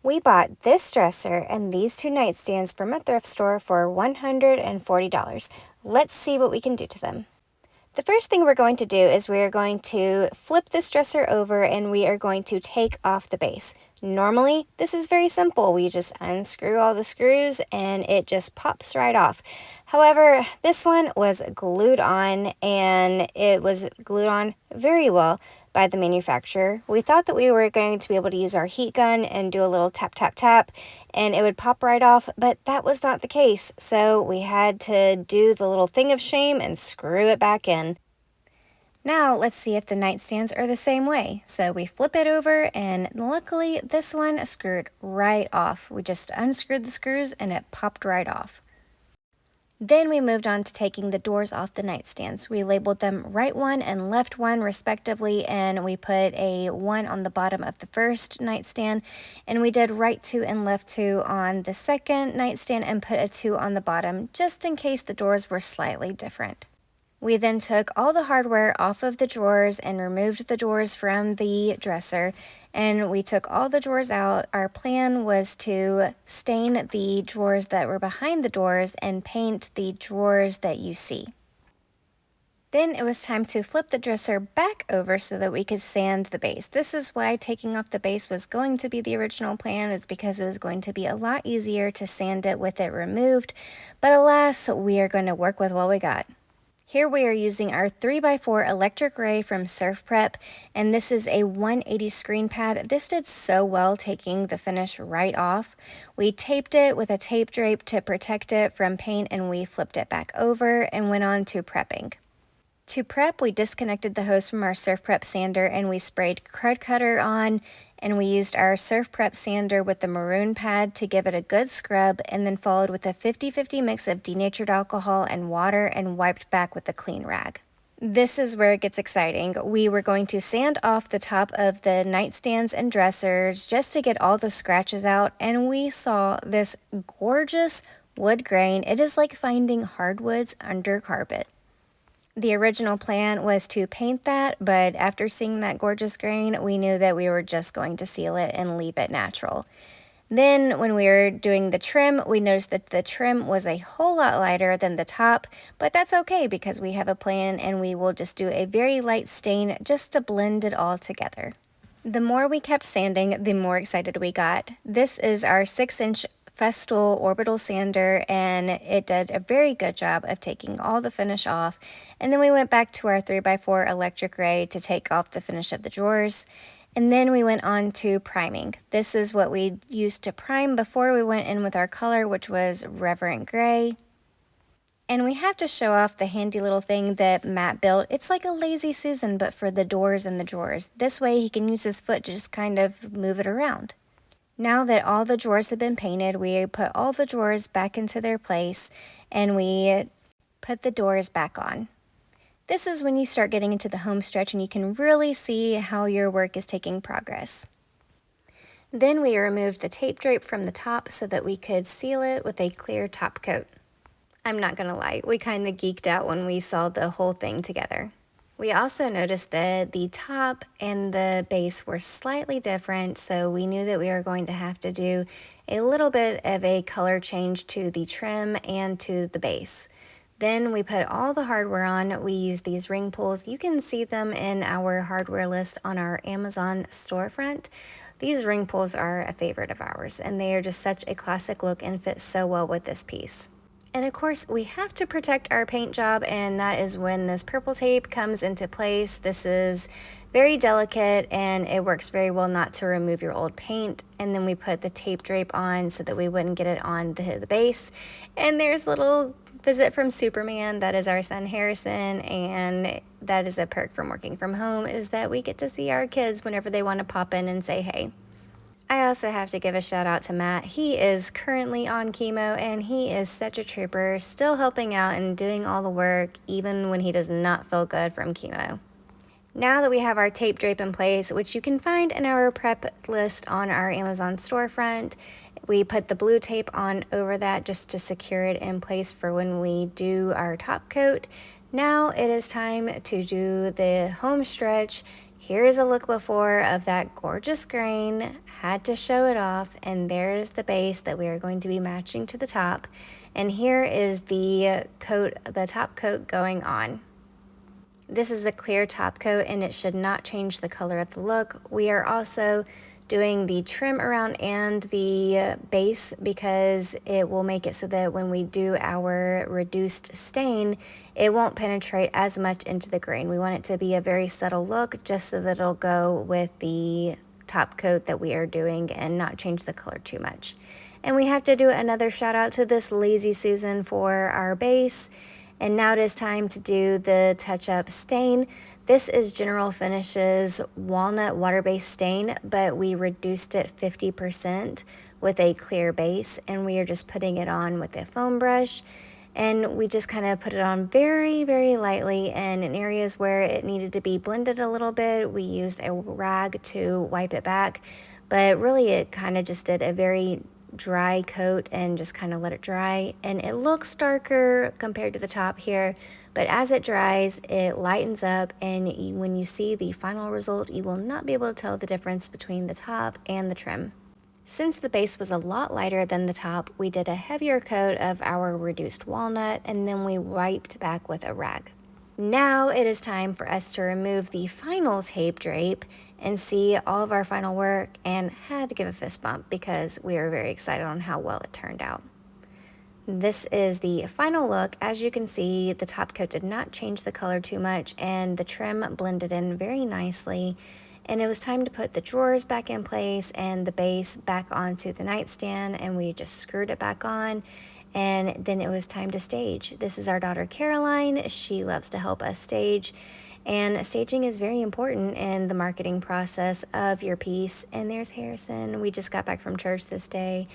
We bought this dresser and these two nightstands from a thrift store for $140. Let's see what we can do to them. The first thing we're going to do is we are going to flip this dresser over and we are going to take off the base. Normally, this is very simple. We just unscrew all the screws and it just pops right off. However, this one was glued on and it was glued on very well by the manufacturer. We thought that we were going to be able to use our heat gun and do a little tap, tap, tap, and it would pop right off, but that was not the case. So we had to do the little thing of shame and screw it back in. Now let's see if the nightstands are the same way. So we flip it over and luckily this one screwed right off. We just unscrewed the screws and it popped right off. Then we moved on to taking the doors off the nightstands. We labeled them right one and left one respectively, and we put a 1 on the bottom of the first nightstand, and we did right 2 and left 2 on the second nightstand and put a 2 on the bottom just in case the doors were slightly different. We then took all the hardware off of the drawers and removed the doors from the dresser, and we took all the drawers out. Our plan was to stain the drawers that were behind the doors and paint the drawers that you see. Then it was time to flip the dresser back over so that we could sand the base. This is why taking off the base was going to be the original plan, is because it was going to be a lot easier to sand it with it removed, but alas, we are going to work with what we got. Here we are using our 3x4 electric ray from Surf Prep, and this is a 180 screen pad. This did so well taking the finish right off. We taped it with a tape drape to protect it from paint, and we flipped it back over and went on to prepping. To prep, we disconnected the hose from our Surf Prep sander and we sprayed Krud cutter on, and we used our Surf Prep sander with the Maroon pad to give it a good scrub, and then followed with a 50-50 mix of denatured alcohol and water and wiped back with a clean rag. This is where it gets exciting. We were going to sand off the top of the nightstands and dressers just to get all the scratches out, and we saw this gorgeous wood grain. It is like finding hardwoods under carpet. The original plan was to paint that, but after seeing that gorgeous grain, we knew that we were just going to seal it and leave it natural. Then when we were doing the trim, we noticed that the trim was a whole lot lighter than the top, but that's okay because we have a plan and we will just do a very light stain just to blend it all together. The more we kept sanding, the more excited we got. This is our 6-inch Festool orbital sander, and it did a very good job of taking all the finish off. And then we went back to our 3x4 electric ray to take off the finish of the drawers. And then we went on to priming. This is what we used to prime before we went in with our color, which was Reverend Gray. And we have to show off the handy little thing that Matt built. It's like a Lazy Susan, but for the doors and the drawers. This way he can use his foot to just kind of move it around. Now that all the drawers have been painted, we put all the drawers back into their place and we put the doors back on. This is when you start getting into the home stretch and you can really see how your work is taking progress. Then we removed the tape drape from the top so that we could seal it with a clear top coat. I'm not gonna lie, we kind of geeked out when we saw the whole thing together. We also noticed that the top and the base were slightly different, so we knew that we were going to have to do a little bit of a color change to the trim and to the base. Then we put all the hardware on. We used these ring pulls. You can see them in our hardware list on our Amazon storefront. These ring pulls are a favorite of ours, and they are just such a classic look and fit so well with this piece. And of course, we have to protect our paint job, and that is when this purple tape comes into place. This is very delicate, and it works very well not to remove your old paint. And then we put the tape drape on so that we wouldn't get it on the base. And there's a little visit from Superman. That is our son Harrison, and that is a perk from working from home, is that we get to see our kids whenever they want to pop in and say hey. I also have to give a shout out to Matt. He is currently on chemo and he is such a trooper, still helping out and doing all the work even when he does not feel good from chemo. Now that we have our tape drape in place, which you can find in our prep list on our Amazon storefront, we put the blue tape on over that just to secure it in place for when we do our top coat. Now it is time to do the home stretch. Here's a look before of that gorgeous grain. Had to show it off, and there's the base that we are going to be matching to the top. And here is the coat, the top coat going on. This is a clear top coat and it should not change the color of the look. We are also doing the trim around and the base because it will make it so that when we do our reduced stain, it won't penetrate as much into the grain. We want it to be a very subtle look just so that it'll go with the top coat that we are doing and not change the color too much. And we have to do another shout out to this Lazy Susan for our base. And now it is time to do the touch-up stain. This is General Finishes Walnut Water-Based Stain, but we reduced it 50% with a clear base, and we are just putting it on with a foam brush. And we just kind of put it on very, very lightly, and in areas where it needed to be blended a little bit, we used a rag to wipe it back. But really it kind of just did a very dry coat and just kind of let it dry, and it looks darker compared to the top here, but as it dries it lightens up, and when you see the final result you will not be able to tell the difference between the top and the trim. Since the base was a lot lighter than the top, we did a heavier coat of our reduced walnut and then we wiped back with a rag. Now it is time for us to remove the final tape drape and see all of our final work, and had to give a fist bump because we are very excited on how well it turned out. This is the final look. As you can see, the top coat did not change the color too much and the trim blended in very nicely. And it was time to put the drawers back in place and the base back onto the nightstand, and we just screwed it back on. And then it was time to stage. This is our daughter Caroline. She loves to help us stage. And staging is very important in the marketing process of your piece. And there's Harrison. We just got back from church this day,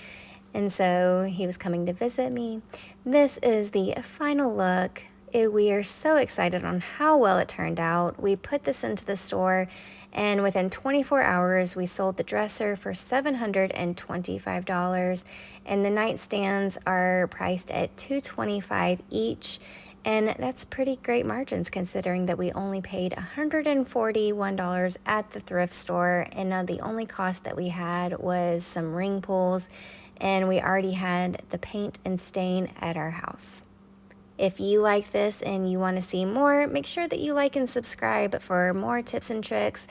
and so he was coming to visit me. This is the final look. We are so excited on how well it turned out. We put this into the store, and within 24 hours, we sold the dresser for $725, and the nightstands are priced at $225 each. And that's pretty great margins considering that we only paid $141 at the thrift store, and the only cost that we had was some ring pulls, and we already had the paint and stain at our house. If you liked this and you want to see more, make sure that you like and subscribe for more tips and tricks,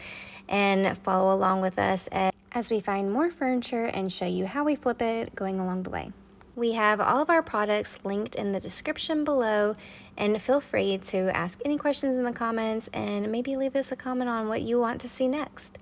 and follow along with us as we find more furniture and show you how we flip it going along the way. We have all of our products linked in the description below, and feel free to ask any questions in the comments and maybe leave us a comment on what you want to see next.